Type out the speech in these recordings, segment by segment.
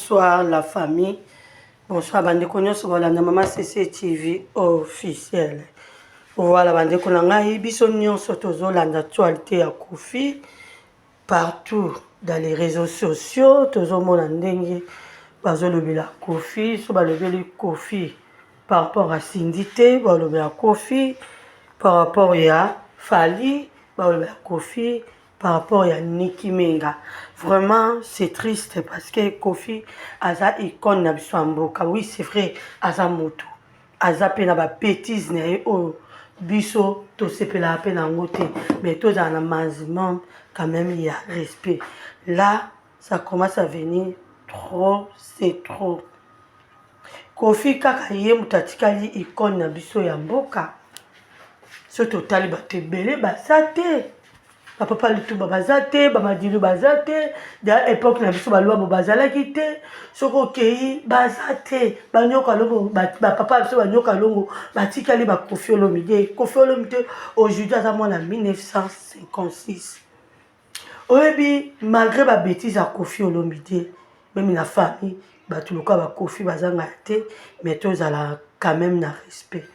bonsoir la famille. Bonsoir bandeko nyonso bolanda Mama CCTV officiel. Voilà bandeko na ngai biso nyonso tozolanda actualité ya Koffi partout dans les réseaux sociaux, tozomona ndenge bazolobela Koffi, so balobeli Koffi par rapport à Sindité, balobela Koffi par rapport à Fally, balobela Koffi par rapport à Nicki Menga. Vraiment, c'est triste parce que Koffi aza icône na biso mboka. Oui, c'est vrai, aza moto. Aza pe na ba bêtise na ye o biso to sepela pe na ngote, mais to dans un maximum quand même il y a respect. Là, ça commence à venir trop, c'est trop. Koffi kaka ye mutatikali icône na biso ya mboka. So totali bato ebele basate. Papa Lutumba bazate, Bamadilu bazate, da époque na biso balwa bo bazalaki te, soko kei bazate, banyoka longo papa biso banyoka longo batikali ba Koffi Olomide. Koffi Olomide aujourd'hui à moi en 1956. Oyebi malgré ba bêtise à Koffi Olomide, même la famille batu loka ba Koffi bazanga te, mais tozala quand même na respect.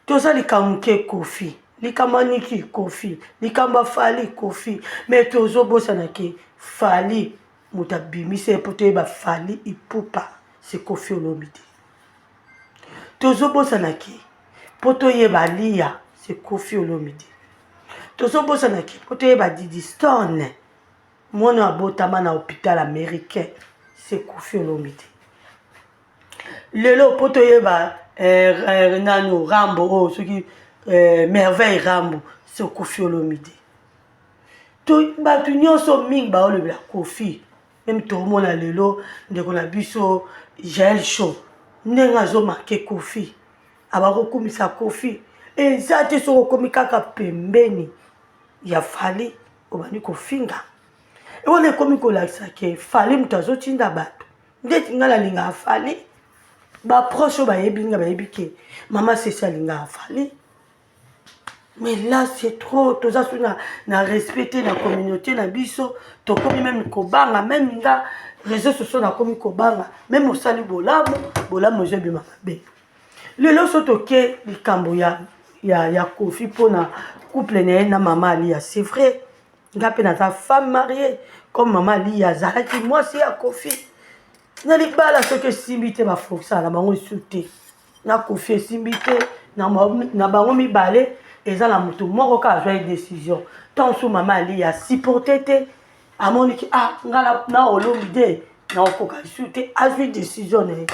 Tozali kamuke Koffi. Likamba Nicki Koffi, likamba Fally Koffi, mais tozo bosana ke Fally mutabimise pote ba Fally ipupa, c'est Koffi Olomide. Tozo bosana ke poto yeba Lia, c'est Koffi Olomide. Tozo bosana ke poto yeba Didi Stone, mwana abotama na hôpital américain, c'est Koffi Olomide. Lelo poto yeba nano Rambo oh ce qui merveille Rambo, c'est Koffi Olomide. To batu nyonso mingi ba olobela Koffi, même to mona lelo ndeko na biso Jael Show ndenga zo marqué Koffi abako kumisa Koffi ezate so komi kaka pembeni ya Fally obani kofinga e wona komi ko lakisa ke Fally mutazo tinda bato ndeti ngala linga Fally ba proche ba yebinga ba yebike mama c'est linga Fally. Mais là, c'est trop. Tout ça, na respecter la communauté, na biso. To komi même kobanga, même nga réseaux sociaux na komi kobanga, même au sali bolamo, bolamo je bima be. Le lo soto ke likambo ya Koffi pona couple na maman Lia, c'est vrai. Nga pe na ta femme mariée comme maman Lia zalaki moi c'est à Koffi. Na li bala ce que simbité ma foxa la bango souté. Na Koffi simbité na bango mi balé. Et ça la moto moko ka joie décision tant sous maman Lia supporté te amoniki ah ngala na Olomide na okoka souté a joué décision ne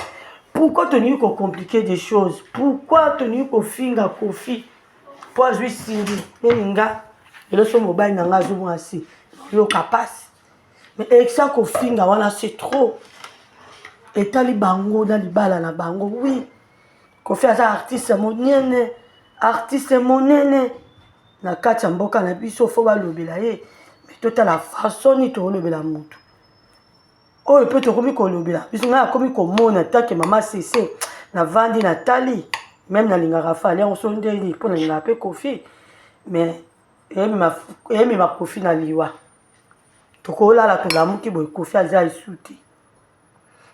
pourquoi tenir ko compliquer des choses, pourquoi tenir ko finga Koffi pour jouer Cindy nga et le son mobile na nga zo mwasi yo capable mais avec ça ko finga wana c'est trop et tali bango na libala na bango oui Koffi as artiste monene artiste monene na kati ya mboka na biso fo balobela ye mais tota la façon ni to lobela mutu oyo pe to komi ko lobela biso nga komi ko mona take mama CC na vandi na tali même na linga Fally on so ndeli pour na linga pe Koffi mais emi ma Koffi na liwa to ko la to la muki boy Koffi aza isuti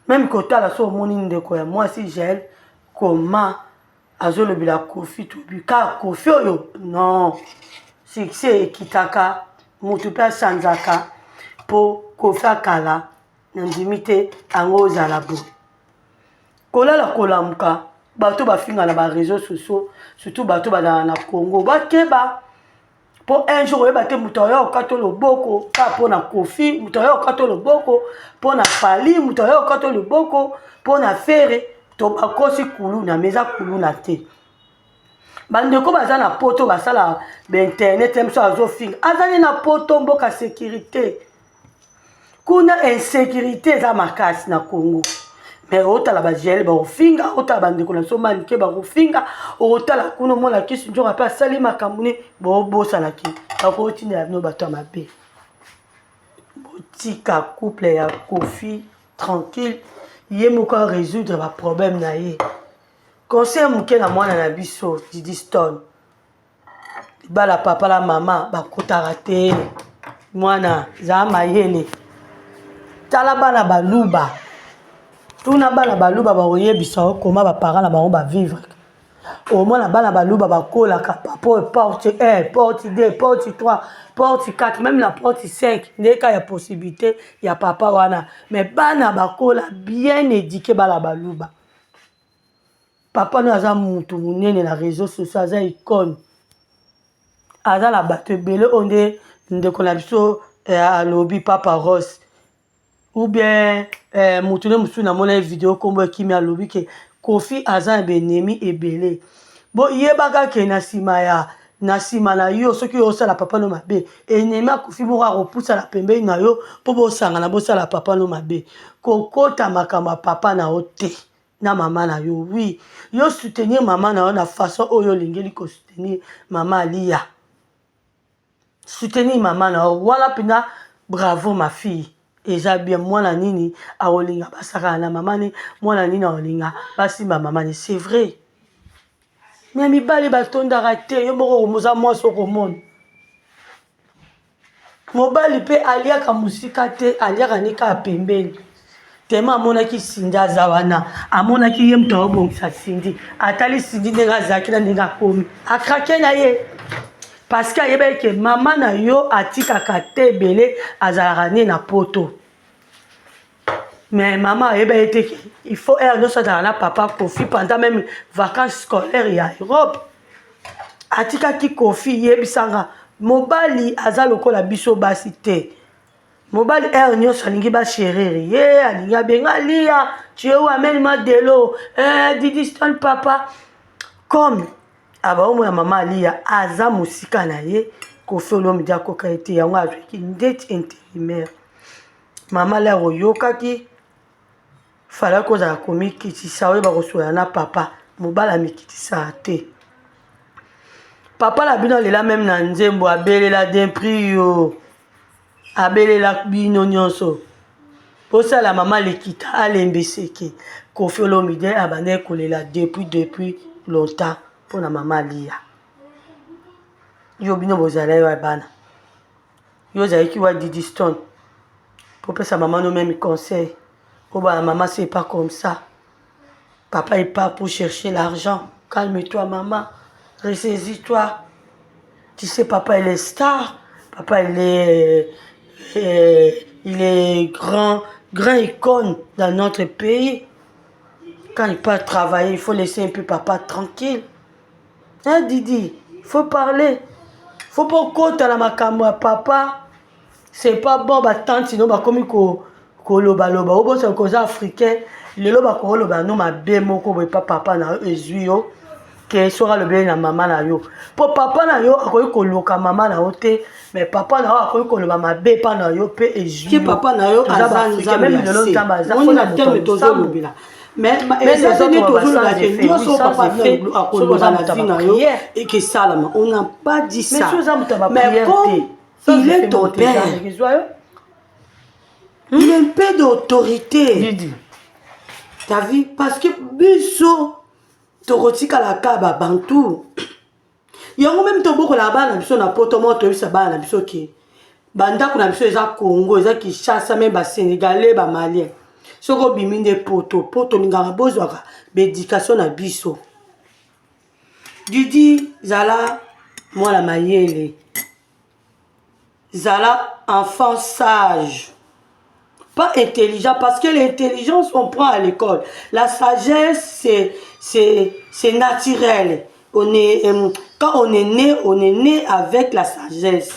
même kota la so moni ndeko ya moi si Jael comment azolobela Koffi to bika Koffi oyo non succès ekitaka mutu pe sanzaka po Koffi akala na ndimite ango ozala bo kolala kolamuka bato bafinga na ba réseaux sociaux surtout bato badala na Congo bakeba po un jour oyeba te mutu oyo okato loboko ka pona Koffi mutu oyo okato loboko pona Fally mutu oyo okato loboko pona Fere to bakosi kulu na meza kulu na te bandeko baza na poto basala internet mso azofinga azali na poto mboka sécurité kuna insécurité za makasi na Congo mais otala ba gel ba ofinga otala bandeko na somani ke ba ofinga otala kuna mona kisi njonga pa sali makamune bo bosala ki ako tinda no bato mabe botika couple ya Koffi tranquille ye moko résoudre ba problème na ye. Conseil muke na mwana na biso Didi Stone bala papa la maman bakotaka te mwana za mayele tala bana baluba tuna bana baluba bakoyebisa comment baparents na bango bavivre au moins na bana baluba bakolaka porte 1 porte 2 porte 3 porte 4 même la porte 5 ndeka ya possibilité ya papa wana mais bana bakola bien éduqué bana baluba papa no aza mutu munene na réseaux sociaux aza icône aza na bato ebele onde ndeko na biso alobi papa Ross ou bien mutu ne musu na mona vidéo kombo ekimi alobi ke Kofi aza benemi ebele bo yebaka ke na sima na yo soki osala papa no mabe enemi Kofi moko akopusa na pembeni na yo po bosangana bosala papa no mabe kokota makambo papa na yo te na mama na yo oui yo soutenir mama na yo na façon oyo lingeli ko soutenir mama Alia soutenir mama na yo wala pina bravo ma fille eza bien mwana nini aolinga basaka na mama ni mwana nini aolinga basimba mama ni c'est vrai mais mibali batondaka te yo moko komoza mwasi okomona mobali mpe aliaka mosika te aliaka nika ya pembeni tema amonaki Sindi aza wana amonaki ye moto aobongisa Sindi atali Sindi ndenge azalaki na ndenge akomi akrake na ye parce que ayebaki ke mama na yo atikaka te ebele azalaka ne na poto mais maman ayebaki te ke il faut ere nyonso azalaka na papa Kofi pendant même vacances scolaires ya Europe atikaki Kofi yebisanga mobali aza lokola biso basi te mobali ere nyonso alingi basherere ye alingi abenga Lia tu es où amène-moi de l'eau Didi Stone papa comme abaomona mama Lia aza mosika na ye Kofi Olomide akoka ete yango azwaki ndeti intérimaire mama Lia oyokaki fala kozala komikitisa oyo bakosola na papa mobali amikitisa te papa na bino lela même na nzembo abelela d'impri yo abelela bino nyonso posala mama lekita alembeseke Kofi Olomide abande kolela depuis longtemps mpona mama Lia yo bino bozala yo bana yo ozalaki wa Didi Stone popesa mama no même conseil oh bah maman c'est pas comme ça papa il part pour chercher l'argent calme-toi maman ressaisis-toi tu sais papa il est star papa il est grand icône dans notre pays quand il part travailler il faut laisser un peu papa tranquille hein Didi il faut parler faut pas compter la makambo à papa c'est pas bon bah tant sinon bah comme koloba loba obosa koza africain lelo ba koloba no mabe moko boy papa na ezui yo ke sora le bien na mama na yo po papa na yo akoyi koloka mama na yo te mais papa na yo akoyi koloba mabe pa na yo pe ezui ki papa na yo azanza même lelo nzamba za fona terme tozo lobila mais les autres toujours la question yo papa fait akoloba na vie na yo et que salama on n'a pas dit ça mais comme il est ton père il a un peu d'autorité. T'as vu? Parce que biso tokotika la kaba bantu. Yango même to boko la bana biso na poto moto bisa bana biso ki. Banda kuna biso eza Congo, eza Kinshasa même ba Sénégalais ba Malien. Soko biminde poto ningaka bozwaka bédication na biso. Didi zala mwana mayele. Zala enfant sage. Pas intelligent, parce que l'intelligence, on prend à l'école. La sagesse, c'est naturel. Quand on est né avec la sagesse.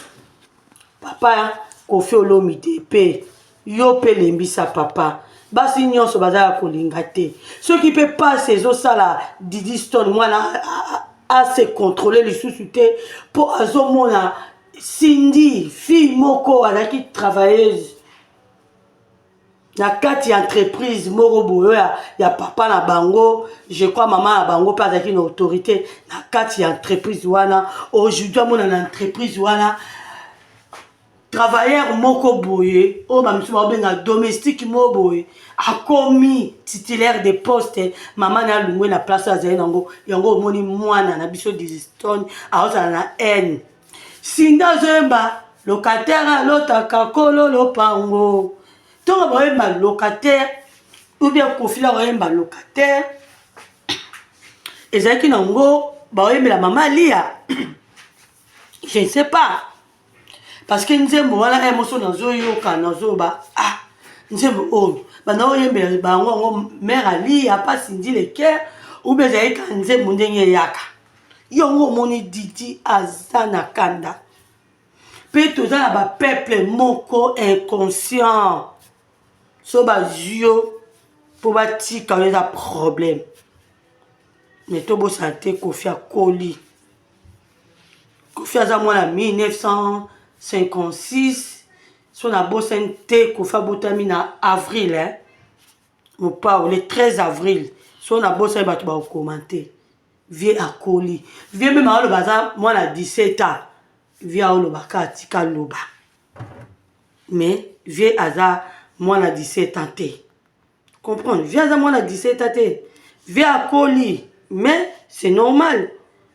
Papa, Kofi Olomide, yo pe lembisa papa. Basi nyonso bazala kolinga te. Ce qui peut pas ces os là, Didi Stone, moi là, à se contrôler les sous-soutés pour azomona Sindi, fille moko, qui travailleuse. Na kati entreprise moko boyo ya papa na bango je crois maman na bango pas avec une autorité na kati entreprise wana aujourd'hui mona na entreprise wana travailleur moko boye o ba misuba benga domestique moko boye akomi titulaire de poste maman na lungwe na place azali nango yango moni mwana na biso Dizistone aoza na N Sinda zemba locataire lotaka kolo lopango Tant que vous êtes locataire, ou bien Kofi là, vous êtes locataire, et ça qui n'a pas, la maman lia. Je ne sais pas. Parce que nous avons voilà émotion dans yoka dans zoba ah nous avons oh bah non yembe bah on mère ali a pas sindi le cœur ou bien j'ai quand nous avons ndenge yaka yongo moni didi azana kanda pe to za ba peuple moko inconscient so ba zio pour ba ti quand il y a problème mais to bo santé Kofi akoli Kofi aza mwana 1956 son abosente Kofi abotami na avril hein on parle le 13 avril son abosente bato ba commenter vie akoli vie même a le baza mwana 17 ans vie a le baka tika loba mais vie aza mwana 17 ans te comprendre vie aza mwana 17 ans te vie akoli mais c'est normal.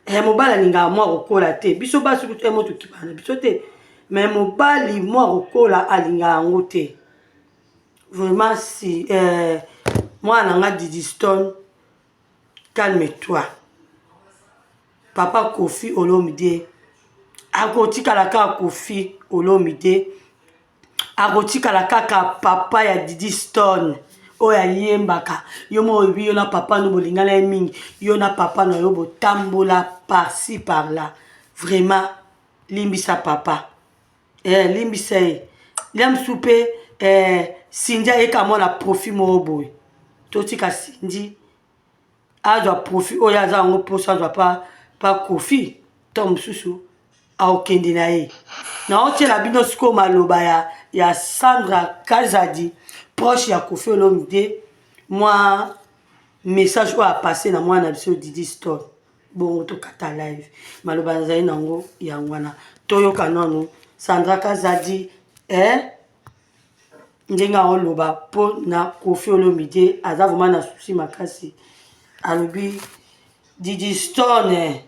Et mobali ninga moi rokola te biso ba suku te moto kipana biso te mais mobali moi rokola alinga ngote vraiment si moi nanga Didi Stone calme-toi papa Kofi Olomide akotika la ka Kofi Olomide akotika la kaka papa ya Didi Stone oya yembaka yo mo obi yo na papa no bolingala mingi yo na papa no yo botambola par-ci par-là vraiment limbisa papa limbisa liam soupe Sindia eka mona profit mo boy totika Sindi azwa profit oya za ngo posa azwa pa Kofi tom susu a okende na ye na otela bino siko maloba ya Sandra Kazadi proche ya Kofi Olomide moi message a passé na moi na biso Didi Stone bon to kata live maloba nzai nango ya ngwana toyoka nono Sandra Kazadi ndenga oloba po na Kofi Olomide aza vraiment na souci makasi alobi Didi Stone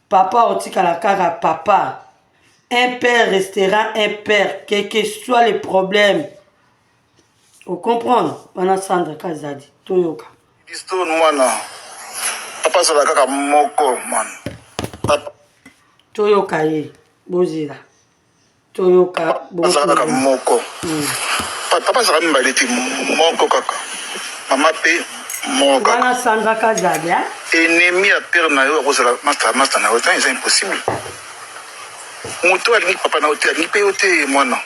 papa otikala kaka papa un père restera un père quel que soit le problème. Vous comprenez? Wana Sandra Kazadi, toyoka. Stone mwana. Papa sala kaka moko man. Papa. Toyoka ye, bozira. Toyoka papa sala kaka moko. Papa sala mbaleti moko kaka. Mama pe moko. Wana Sandra Kazadi, hein? Ennemi à père na yo akozala master na yo, c'est impossible. Moto alingi papa na hotel, ni pe hotel mwana.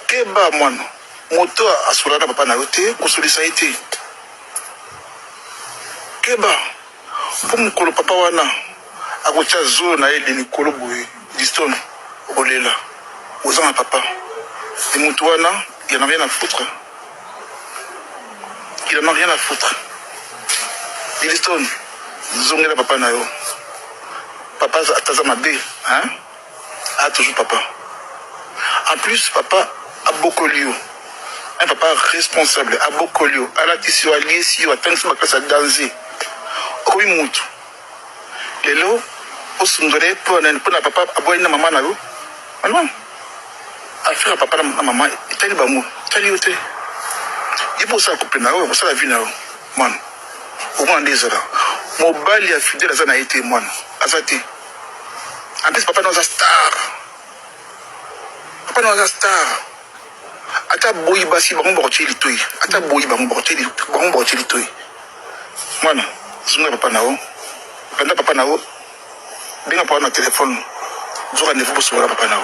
Keba mwana moto asula na papa na yo te kosolisa ye te keba po mokolo papa wana akotya zo na ye de likolo boye Stone okolela oza na papa e moto wana il en a rien à foutre Stone zongela papa na yo papa ataza mabe hein a toujours papa en plus papa a beaucoup lieu. Un papa responsable a beaucoup lieu. À la tissue alliée si on attend que ça danser. Comme moutou. Les lots au sundoré pour un papa à boire une maman na yo. Non. À faire papa na maman. Tali bamou. Tali yote. Il faut ça couper na yo. Pour ça la vie na yo. Man. Au moins des heures. Mon bal y a fidèle à ça n'a été man. Azati. En plus papa dans un star. Papa dans un star. Ata boyi basi bango boroteli toyi ata boyi bango boroteli toyi mwana zunga papa nao kanda papa nao benga pa na téléphone zoka nefu bosola papa nao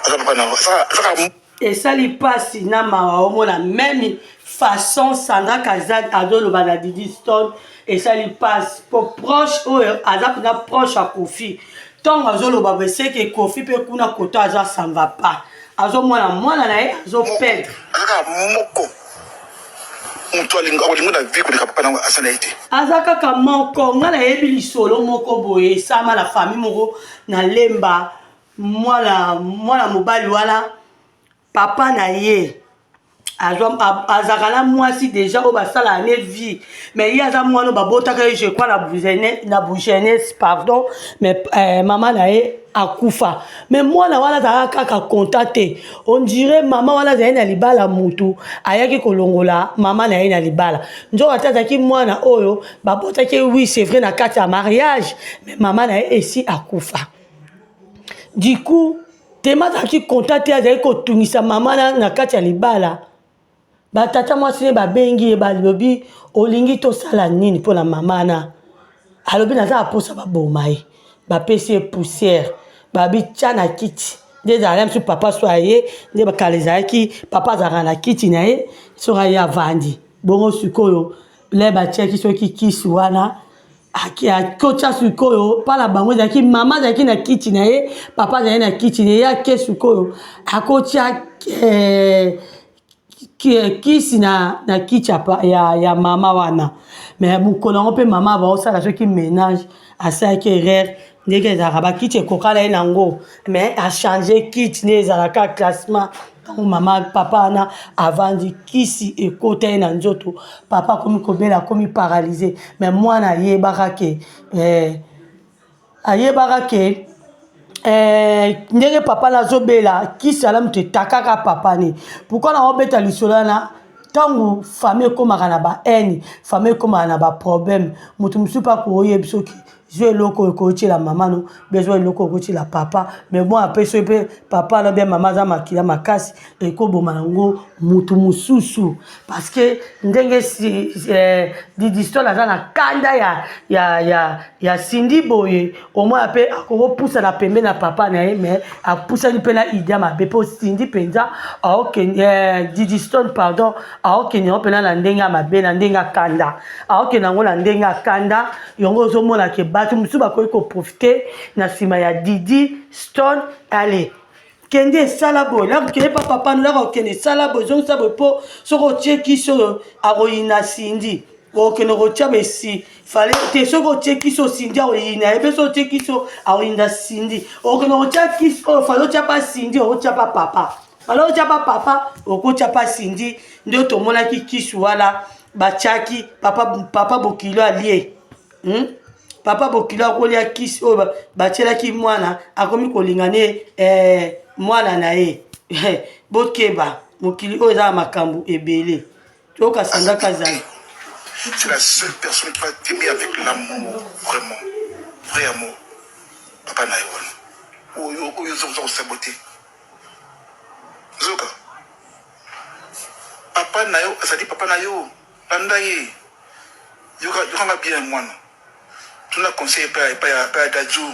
ata papa nao saka et ça li passe na mawa la même façon Sandra Kazadi adolo bana Didi Stone et ça li passe pour proche ou azap na proche à Kofi tant azolo ba c'est que Kofi pe kuna koto aza ça va pas azo mwana na ye azo perdre aka moko mutu alinga olingo na vie koleka papa na asana ite azaka ka moko ngala yebi lisolo moko boye sama la famille moko na lemba mwana mobali wala papa na ye azalaka na mwasi déjà oyo basala ne vie mais ye aza mwana oyo babotaka ye je crois na bougenes pardon mais mama na ye akufa mais mwana wana azalaka kaka konta te on dirait mama wana azali na libala mutu ayaki kolongola mama na ye na libala nzoko ate azalaki mwana oyo babotaki oui c'est vrai na kati ya mariage mais mama na ye esi akufa du coup tema azalaki konta te azalaki kotungisa mama na kati ya libala batata mwasi ne babengi ye balobi olingi tosala nini mpona mama na alobi naza aposa baboma ye bapesi ye poussière babi tia na kiti nde ezalaka mosu papa so aye nde bakala ezalaki papa azalaka na kiti na ye soki aye avandi bongo sikoyo le batiaki soki kisi wana akotia sikoyo mpana bango ezalaki mama azalaki na kiti na ye papa azalaki na kiti na ye ake sikoyo akotia kisi na kiti ya mama wana mais mokolo yango mpe mama baosala soki ménage asalaki erreur ndenge ezalaka bakiti ekokala ye nango mais achange kiti nde ezalaka classement ntango mama papa wana avandi kisi ekota ye na nzoto papa akomi kobela akomi paralyse mais mwana ayebaka ke ndenge papa nazobela kisi ala moto etakaka papa ne pourkui na obeta lisolo wana ntango famille ekomaka na bahaine famille ekomaka na baproblème moto mosusu mpe akoyebi soki zwa eloko ekotiela mama no bezwa eloko ekotiela papa mais bon apres so mpe papa no bien mama aza makila makasi ekoboma nango mutu mosusu parce que ndenge didistoire aza na kanda ya sindi boye omoi mpe akokopusa na pembe na papa na ye mais apusani mpe na idea mabe mpe osindi mpenza didistoire pardon aokende yango mpena na ndenge ya mabe na ndenge ya kanda aokende yango na ndenge ya kanda yango ozomona ke bato mosusu bakoki koprofite na nsima ya Didi Stone ale kende esala boye nakokende pa papa nolaka kokende esala boye ezongisa boye mpo soki otie kisi oyo akoyina sindi okende kotia besi fale te soki otie kisi osindi akoyina ebe so otie kisi akoyinda sindi okende kotia kisi oyo fale otia pa sindi okotia pa papa fale otia pa papa okotia pa sindi nde tomonaki kisi wana batiaki papa bokilo alie papa bokilo akolia kisi oyo batielaki mwana akomi kolinga ne mwana na ye bokeba mokili oyo eza na makambo ebele tokasandaka zali. C'est la seule personne qui va t'aimer avec l'amour, vraiment, vrai amour. Papa na yo oyo zo saboter zoka papa na yo azali papa na yo landa ye yoka bien mwana tuna conseil pa daju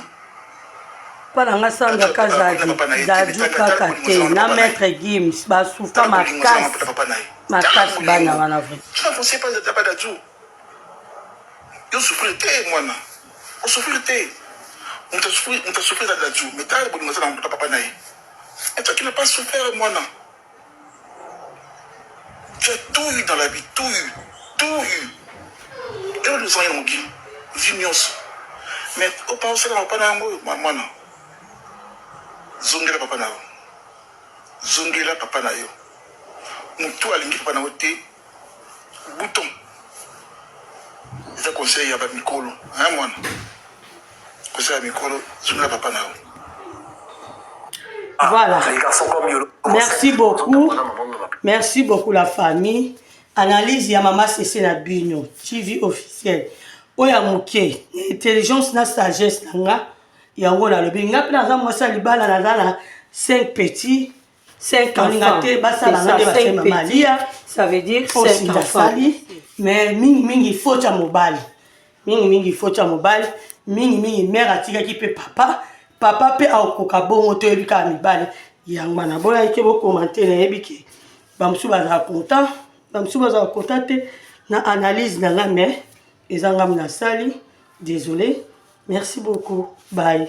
pana nga sanga kazali daju kaka te na maître Gims basuka makasi bana wana vrai tuna conseil pa daju yo souffrir te mwana o souffrir te on t'a souffert dans la joue mais t'as le bon message dans papa naï et toi qui n'as pas souffert mwana tu as tout eu dans la vie tout eu et nous sommes en guille vignos mais au pensé dans papa naï mwana zongela papa naï zongela papa naï mutu alingi papa naï te bouton ça conseille à ba mikolo hein mwana conseille à mikolo zongela papa naï. Voilà. Merci beaucoup. Merci beaucoup la famille. Analyse ya Mama Cécile na Bino TV officiel. Oya moké intelligence na sagesse nanga yango na lobi nga na za mwasa libala na za 5 petits 5 enfants. Ça veut dire 5 enfants. Mais mingi faut cha mobile. Mingi faut cha mobile. Mingi mère atika ki pe papa pe akoka bongo to ebika mibale yango na boya ike bo commenter na ebiki bamsu baza content te na analyse na nga mais ezanga na sali désolé merci beaucoup bye.